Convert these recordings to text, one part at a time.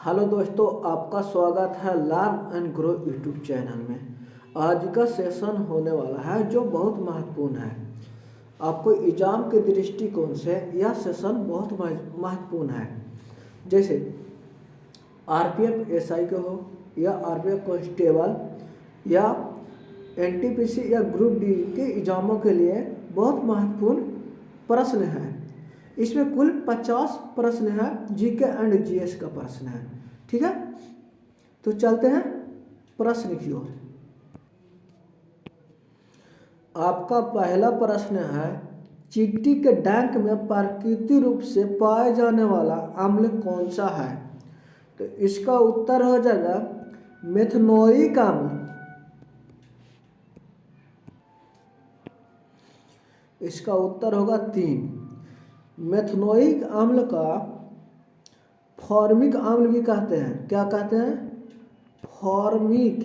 Hello दोस्तों, आपका स्वागत है learn and grow YouTube channel में। आज का सेशन होने वाला है जो बहुत महत्वपूर्ण है। आपको एग्जाम के दृष्टिकोण से यह सेशन बहुत महत्वपूर्ण है। जैसे आरपीएफ एसआई के हो या आरपीएफ कांस्टेबल या एनटीपीसी या ग्रुप डी के एग्जामों के लिए बहुत महत्वपूर्ण प्रश्न है। इसमें कुल 50 प्रश्न है, जीके एंड जीएस का प्रश्न है। ठीक है, तो चलते हैं प्रश्न की ओर। आपका पहला प्रश्न है, चींटी के डंक में प्राकृतिक रूप से पाए जाने वाला अम्ल कौन सा है? तो इसका उत्तर हो जाएगा मेथनोइक अम्ल। इसका उत्तर होगा 3। मेथनोइक अम्ल का फॉर्मिक अम्ल भी कहते हैं। क्या कहते हैं? फॉर्मिक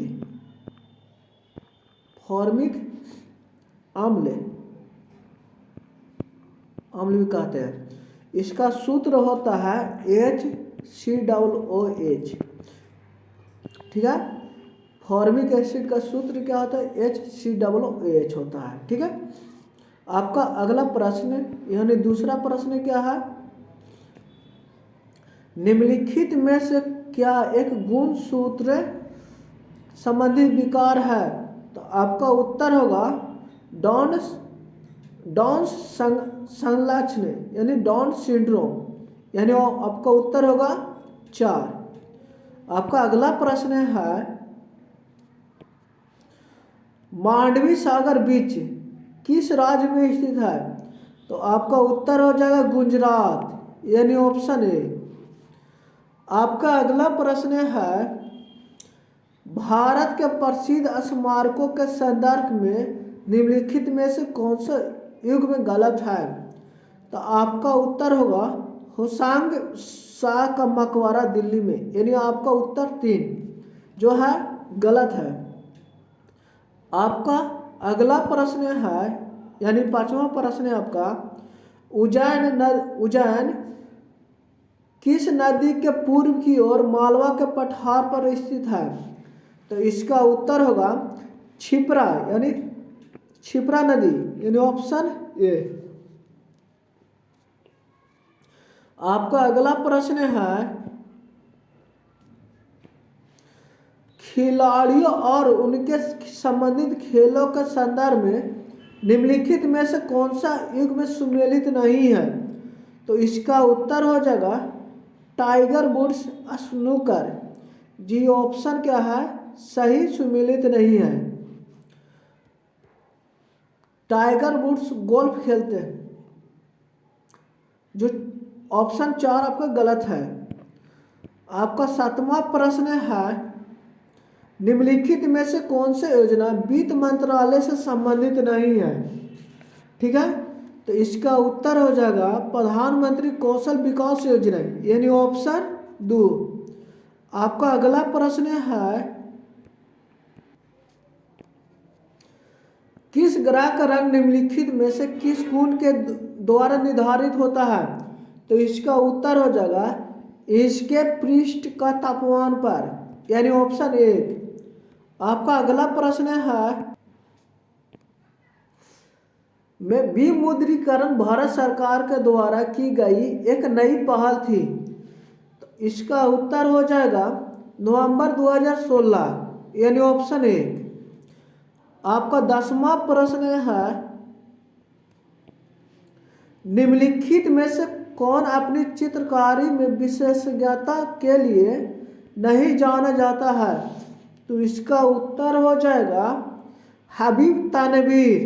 अम्ल भी कहते हैं। इसका सूत्र होता है HCOOH। ठीक है, फॉर्मिक एसिड का सूत्र क्या होता है? HCOOH होता है। ठीक है, आपका अगला प्रश्न यानी दूसरा प्रश्न क्या है? निम्नलिखित में से क्या एक गुणसूत्र संबंधी विकार है? तो आपका उत्तर होगा डाउन संलक्षण यानी डाउन सिंड्रोम, यानी आपका उत्तर होगा 4। आपका अगला प्रश्न है, मांडवी सागर बीच किस राज्य में स्थित है? तो आपका उत्तर हो जाएगा गुजरात, यानी ऑप्शन ए। आपका अगला प्रश्न है, भारत के प्रसिद्ध स्मारकों के संदर्भ में निम्नलिखित में से कौन सा युग में गलत है? तो आपका उत्तर होगा होशांग शाह का मकबरा दिल्ली में, यानी आपका उत्तर 3 जो है गलत है। आपका अगला प्रश्न है यानी 5वां प्रश्न है आपका, उज्जैन किस नदी के पूर्व की ओर मालवा के पठार पर स्थित है? तो इसका उत्तर होगा क्षिप्रा, यानी क्षिप्रा नदी, यानी ऑप्शन ए। आपका अगला प्रश्न है, खिलाड़ियों और उनके संबंधित खेलों के संदर्भ में निम्नलिखित में से कौन सा युग में सुमेलित नहीं है? तो इसका उत्तर हो जाएगा टाइगर वुड्स स्नूकर। जी ऑप्शन क्या है? सही सुमेलित नहीं है। टाइगर वुड्स गोल्फ खेलते हैं, जो ऑप्शन 4 आपका गलत है। आपका 7वां प्रश्न है, निम्नलिखित में से कौन सी योजना वित्त मंत्रालय से संबंधित नहीं है? ठीक है, तो इसका उत्तर हो जाएगा प्रधानमंत्री कौशल विकास योजना, यानी ऑप्शन 2। आपका अगला प्रश्न है, किस ग्रह का रंग निम्नलिखित में से किस गुण के द्वारा निर्धारित होता है? तो इसका उत्तर हो जाएगा इसके पृष्ठ का तापमान पर, यानी ऑप्शन 1। आपका अगला प्रश्न है, में विमुद्रीकरण भारत सरकार के द्वारा की गई एक नई पहल थी। तो इसका उत्तर हो जाएगा नवंबर 2016, यानी ऑप्शन 1। आपका 10वां प्रश्न है, निम्नलिखित में से कौन अपनी चित्रकारी में विशेषज्ञता के लिए नहीं जाना जाता है? तो इसका उत्तर हो जाएगा हबीब तनवीर,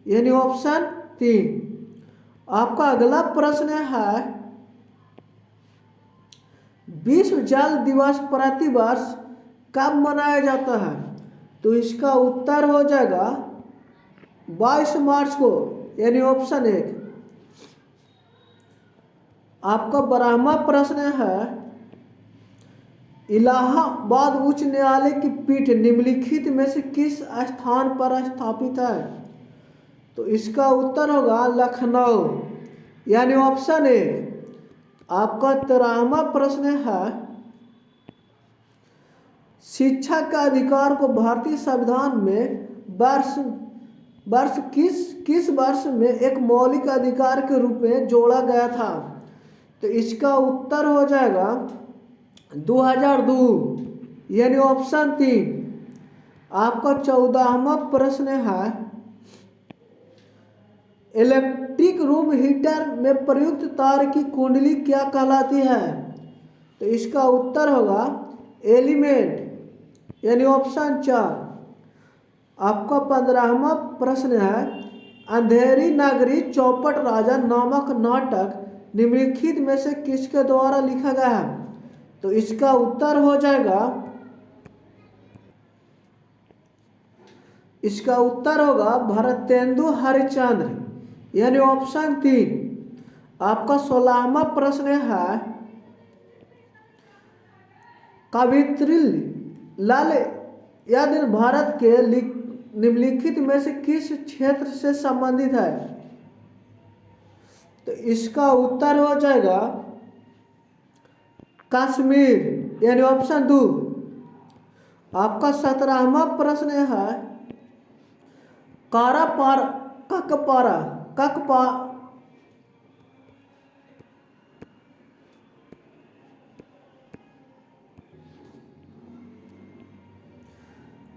यानी ऑप्शन 3। आपका अगला प्रश्न है, विश्व जल दिवस प्रतिवर्ष कब मनाया जाता है? तो इसका उत्तर हो जाएगा 22 मार्च को, यानी ऑप्शन 1। आपका 12वां प्रश्न है, इलाहाबाद उच्च न्यायालय की पीठ निम्नलिखित में से किस स्थान पर स्थापित है? तो इसका उत्तर होगा लखनऊ, यानी ऑप्शन 1। आपका 13वां प्रश्न है, शिक्षा का अधिकार को भारतीय संविधान में वर्ष वर्ष किस वर्ष में एक मौलिक अधिकार के रूप में जोड़ा गया था? तो इसका उत्तर हो जाएगा 2002, यानी ऑप्शन 3। आपका 14वां प्रश्न है, इलेक्ट्रिक रूम हीटर में प्रयुक्त तार की कुंडली क्या कहलाती है? तो इसका उत्तर होगा एलिमेंट, यानी ऑप्शन 4। आपका 15वां प्रश्न है, अंधेरी नगरी चौपट राजा नामक नाटक निम्नलिखित में से किसके द्वारा लिखा गया है? तो इसका उत्तर हो जाएगा, इसका उत्तर होगा भारतेंदु हरिश्चंद्र, यानी ऑप्शन 3। आपका 16वां प्रश्न है, कवित्री लाल यादव भारत के निम्नलिखित में से किस क्षेत्र से संबंधित है? तो इसका उत्तर हो जाएगा कश्मीर, यानी ऑप्शन 2। आपका 17वां प्रश्न है, कारापारा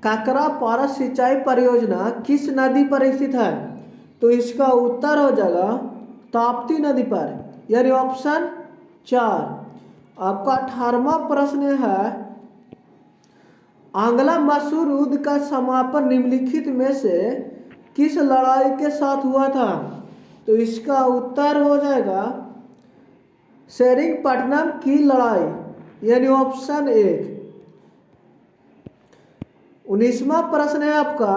काकरापारा सिंचाई परियोजना किस नदी पर स्थित है? तो इसका उत्तर हो जाएगा ताप्ती नदी पर, यानी ऑप्शन 4। आपका 18वां प्रश्न है, आंग्ला मसूर युद्ध का समापन निम्नलिखित में से किस लड़ाई के साथ हुआ था? तो इसका उत्तर हो जाएगा सेरिंगपट्टनम की लड़ाई, यानी ऑप्शन 1। 19वां प्रश्न है आपका,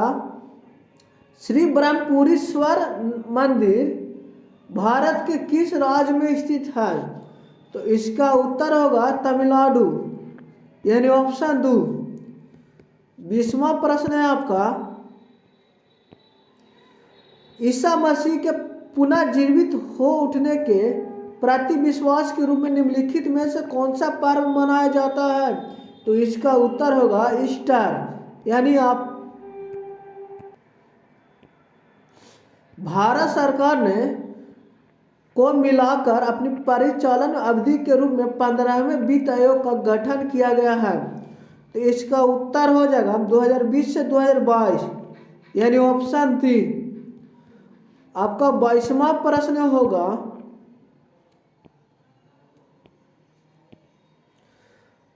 श्री ब्रह्मपुरीश्वर मंदिर भारत के किस राज्य में स्थित है? तो इसका उत्तर होगा तमिलनाडु, यानी ऑप्शन 2। 20वां प्रश्न है आपका, ईसा मसीह के पुनः जीवित हो उठने के प्रति विश्वास के रूप में निम्नलिखित में से कौन सा पर्व मनाया जाता है? तो इसका उत्तर होगा ईस्टर, यानी आप भारत सरकार ने को मिलाकर अपनी परिचालन अवधि के रूप में 15वें वित्त आयोग का गठन किया गया है। तो इसका उत्तर हो जाएगा 2020 से 2022, यानी ऑप्शन 3। आपका 22वां प्रश्न होगा,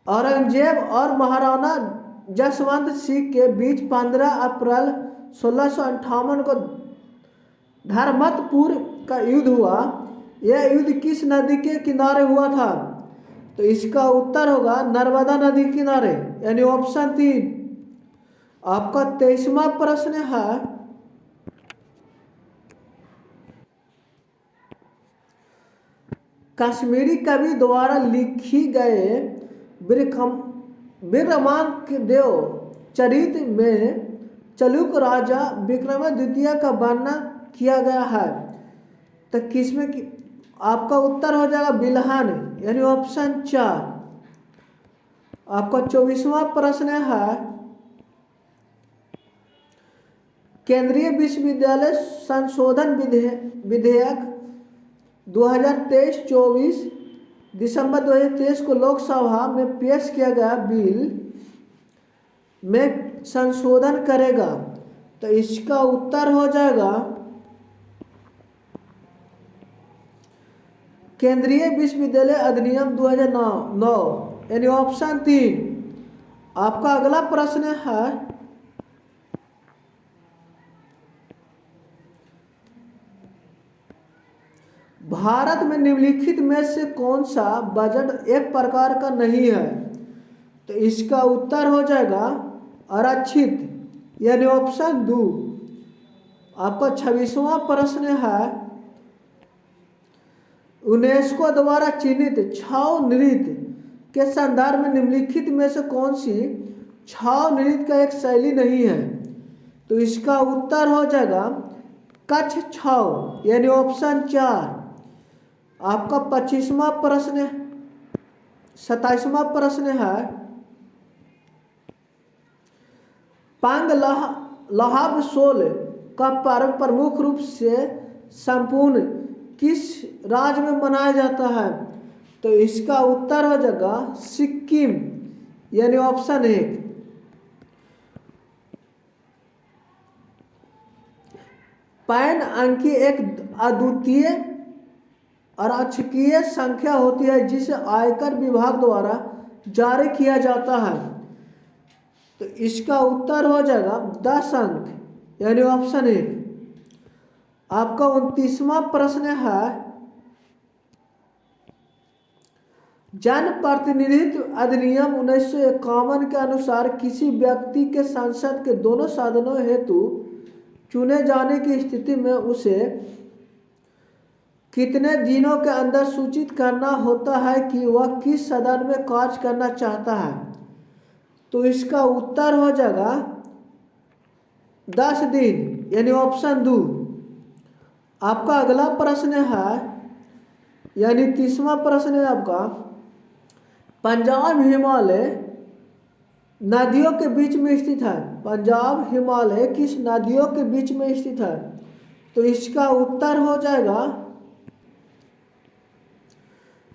औरंगजेब और महाराणा जसवंत सिंह के बीच 15 अप्रैल 1658 को धर्मतपुर का युद्ध हुआ। यह युद्ध किस नदी के किनारे हुआ था? तो इसका उत्तर होगा नर्मदा नदी के किनारे, यानी ऑप्शन 3। आपका 23वां प्रश्न है, कश्मीरी कवि द्वारा लिखी गए विक्रमांकदेव चरित में चालुक्य राजा विक्रमादित्य का वर्णन किया गया है। तो किसमें की आपका उत्तर हो जाएगा बिल्हन, यानी ऑप्शन 4। आपका 24वां प्रश्न है, केंद्रीय विश्वविद्यालय संशोधन विधेयक 2023-24 दिसंबर 2023 को लोकसभा में पेश किया गया बिल में संशोधन करेगा। तो इसका उत्तर हो जाएगा केंद्रीय विश्वविद्यालय अधिनियम 2009, यानी ऑप्शन 3। आपका अगला प्रश्न है, भारत में निम्नलिखित में से कौन सा बजट एक प्रकार का नहीं है? तो इसका उत्तर हो जाएगा आरक्षित, यानी ऑप्शन 2। आपका 26वां प्रश्न है, यूनेस्को द्वारा चिन्हित छाव नृत्य के संदर्भ में निम्नलिखित में से कौन सी छाव नृत्य का एक शैली नहीं है? तो इसका उत्तर हो जाएगा कच्छ छाव, यानी ऑप्शन 4। आपका 27वां प्रश्न है, पांग लहाब सोल का पर्व प्रमुख रूप से संपूर्ण किस राज्य में मनाया जाता है? तो इसका उत्तर हो जाएगा सिक्किम, यानी ऑप्शन 1। पैन अंकी एक अद्वितीय और अंकीय संख्या होती है जिसे आयकर विभाग द्वारा जारी किया जाता है। तो इसका उत्तर हो जाएगा 10 अंक, यानी ऑप्शन 1। आपका 29वां प्रश्न है, जन प्रतिनिधित्व अधिनियम 1951 के अनुसार किसी व्यक्ति के संसद के दोनों सदनों हेतु चुने जाने की स्थिति में उसे कितने दिनों के अंदर सूचित करना होता है कि वह किस सदन में कार्य करना चाहता है? तो इसका उत्तर हो जाएगा 10 दिन, यानी ऑप्शन 2। आपका अगला प्रश्न है, यानी 30वां प्रश्न है आपका, पंजाब हिमालय नदियों के बीच में स्थित है। पंजाब हिमालय किस नदियों के बीच में स्थित है? तो इसका उत्तर हो जाएगा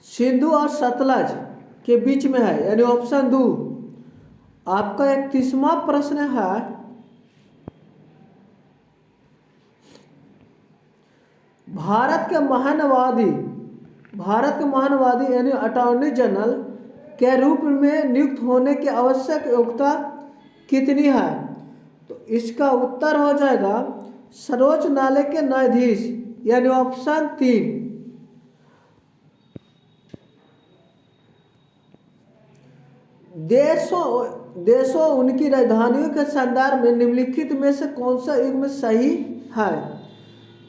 सिंधु और सतलज के बीच में है, यानी ऑप्शन 2। आपका 31वां प्रश्न है, भारत के महानवादी यानी अटॉर्नी जनरल के रूप में नियुक्त होने की आवश्यक योग्यता कितनी है? तो इसका उत्तर हो जाएगा सर्वोच्च न्यायालय के न्यायाधीश, यानी ऑप्शन 3। देशों उनकी राजधानियों के संदर्भ में निम्नलिखित में से कौन सा युग्म सही है?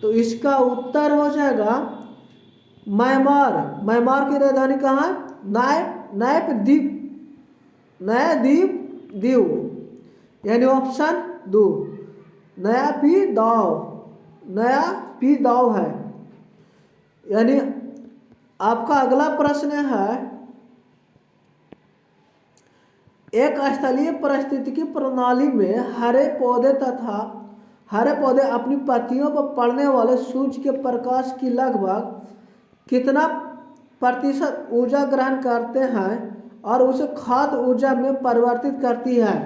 तो इसका उत्तर हो जाएगा म्यांमार की राजधानी कहाँ है? न्यायदीव, यानी ऑप्शन 2। नयापीदाव है। यानी आपका अगला प्रश्न है, एक स्थलीय पारिस्थितिकी प्रणाली में हरे पौधे अपनी पत्तियों पर पड़ने वाले सूर्य के प्रकाश की लगभग कितना प्रतिशत ऊर्जा ग्रहण करते हैं और उसे खाद्य ऊर्जा में परिवर्तित करती है?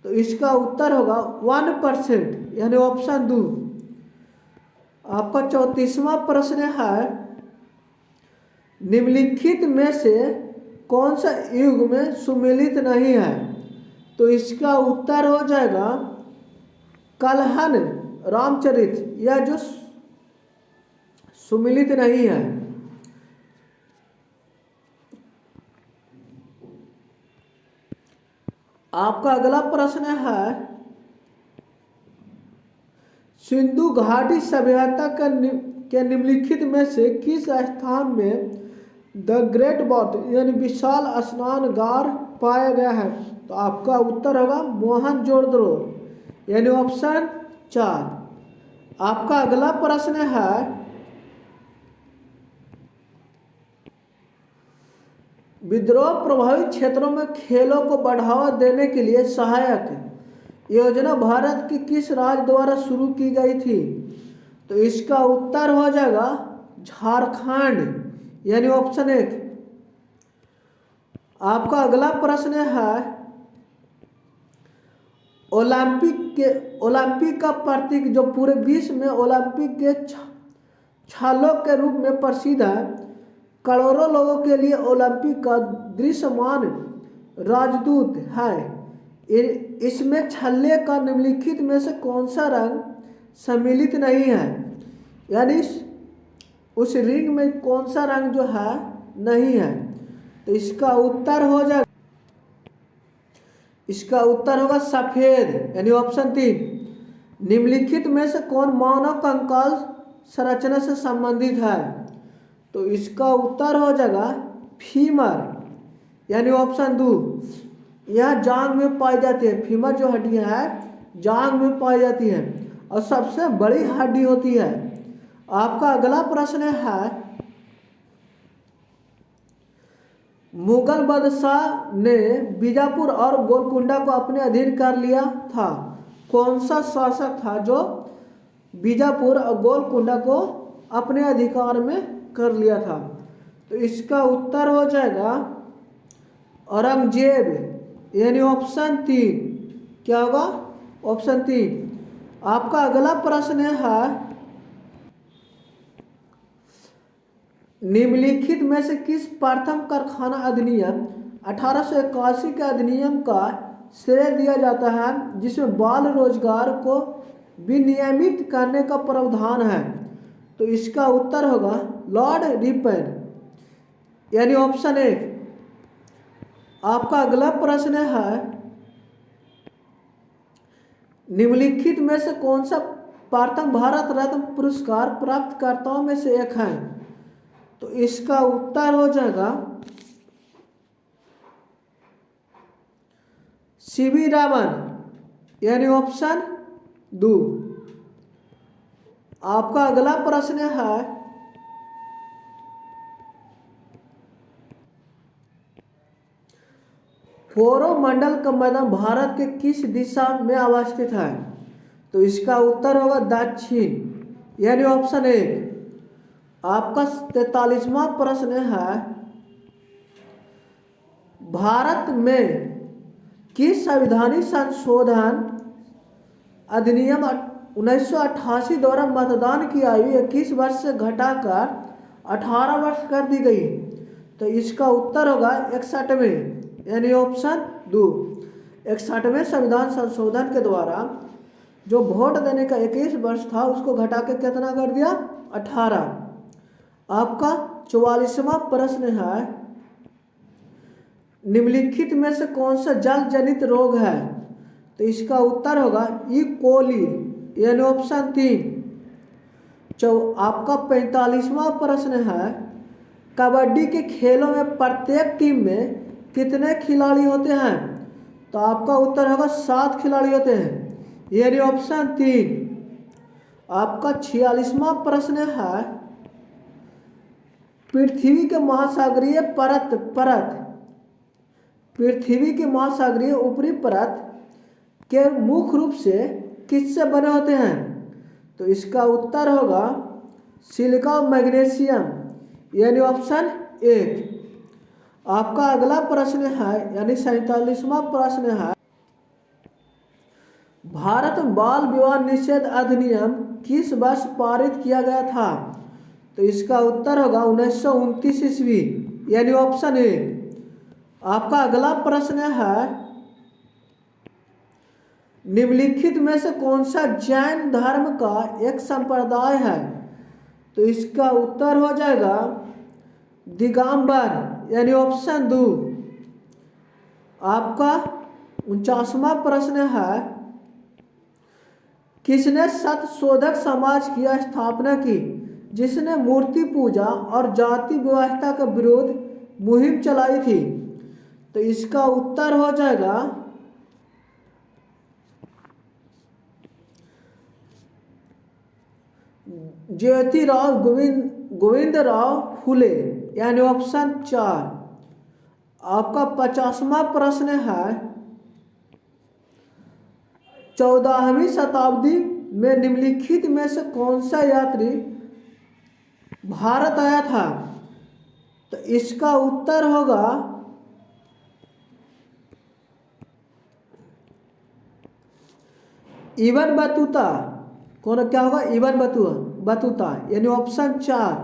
तो इसका उत्तर होगा 1%, यानी ऑप्शन 2। आपका 34वां प्रश्न है, निम्नलिखित में से कौन सा युग में सुमेलित नहीं है? तो इसका उत्तर हो जाएगा कल्हन रामचरित, या जो सुमेलित नहीं है। आपका अगला प्रश्न है, सिंधु घाटी सभ्यता के निम्नलिखित में से किस स्थान में द ग्रेट बाथ यानी विशाल स्नानागार पाया गया है? तो आपका उत्तर होगा मोहनजोदड़ो, यानी ऑप्शन 4। आपका अगला प्रश्न है, विद्रोह प्रभावित क्षेत्रों में खेलों को बढ़ावा देने के लिए सहायक योजना भारत के किस राज्य द्वारा शुरू की गई थी? तो इसका उत्तर हो जाएगा झारखंड, यानी ऑप्शन 1। आपका अगला प्रश्न है, ओलंपिक का प्रतीक जो पूरे विश्व में ओलंपिक के छालों के रूप में प्रसिद्ध है, करोड़ों लोगों के लिए ओलंपिक का दृश्यमान राजदूत है। इसमें छल्ले का निम्नलिखित में से कौन सा रंग सम्मिलित नहीं है? यानी उस रिंग में कौन सा रंग जो है नहीं है? तो इसका उत्तर हो जाएगा, इसका उत्तर होगा सफेद, यानी ऑप्शन 3। निम्नलिखित में से कौन मानव कंकाल संरचना से संबंधित है? तो इसका उत्तर हो जाएगा फीमर, यानी ऑप्शन 2। यह जांग में पाई जाती है। फीमर जो हड्डियां है जांग में पाई जाती है और सबसे बड़ी हड्डी होती है। आपका अगला प्रश्न है, मुगल बादशाह ने बीजापुर और गोलकुंडा को अपने अधीन कर लिया था। कौन सा शासक था जो बीजापुर और गोलकुंडा को अपने अधिकार में कर लिया था? तो इसका उत्तर हो जाएगा औरंगजेब, यानी ऑप्शन 3। क्या होगा? ऑप्शन 3। आपका अगला प्रश्न है निम्नलिखित में से किस प्रथम कारखाना अधिनियम 1881 के अधिनियम का श्रेय दिया जाता है जिसमें बाल रोजगार को विनियमित करने का प्रावधान है? तो इसका उत्तर होगा लॉर्ड रिपन, यानी ऑप्शन 1। आपका अगला प्रश्न है निम्नलिखित में से कौन सा प्रथम भारत रत्न पुरस्कार प्राप्तकर्ताओं में से एक है? तो इसका उत्तर हो जाएगा सीवी रामन, यानी ऑप्शन 2। आपका अगला प्रश्न है कोरोमंडल का मैदान भारत के किस दिशा में अवस्थित है? तो इसका उत्तर होगा दक्षिण, यानी ऑप्शन 1। आपका 43वां प्रश्न है भारत में किस संवैधानिक संशोधन अधिनियम 1988 द्वारा मतदान की आयु 21 वर्ष से घटाकर 18 वर्ष कर दी गई? तो इसका उत्तर होगा 61वें, यानी ऑप्शन 2। 61वें संविधान संशोधन के द्वारा जो वोट देने का 21 वर्ष था उसको घटा के कितना कर दिया? 18। आपका 44वां प्रश्न है निम्नलिखित में से कौन सा जल जनित रोग है? तो इसका उत्तर होगा ई कोली, यानी ऑप्शन 3। आपका 45वां प्रश्न है कबड्डी के खेलों में प्रत्येक टीम में कितने खिलाड़ी होते हैं? तो आपका उत्तर होगा 7 खिलाड़ी होते हैं, यानी ऑप्शन 3। आपका 46वां प्रश्न है पृथ्वी के महासागरीय पृथ्वी के महासागरीय ऊपरी परत के मुख्य रूप से किससे बने होते हैं? तो इसका उत्तर होगा सिलिका और मैग्नीशियम, यानी ऑप्शन 1। आपका अगला प्रश्न है यानी 47वां प्रश्न है भारत में बाल विवाह निषेध अधिनियम किस वर्ष पारित किया गया था? तो इसका उत्तर होगा 1929 ईस्वी, यानी ऑप्शन 1। आपका अगला प्रश्न है निम्नलिखित में से कौन सा जैन धर्म का एक संप्रदाय है? तो इसका उत्तर हो जाएगा दिगंबर, यानी ऑप्शन 2। आपका 49वां प्रश्न है किसने सत्यशोधक समाज की स्थापना की जिसने मूर्ति पूजा और जाति व्यवस्था के विरोध मुहिम चलाई थी? तो इसका उत्तर हो जाएगा ज्योतिराव गोविंदराव फुले, यानी ऑप्शन 4। आपका 50वां प्रश्न है 14वीं शताब्दी में निम्नलिखित में से कौन सा यात्री भारत आया था? तो इसका उत्तर होगा इबन बतूता। कौन क्या होगा? इबन बतूता, यानी ऑप्शन 4।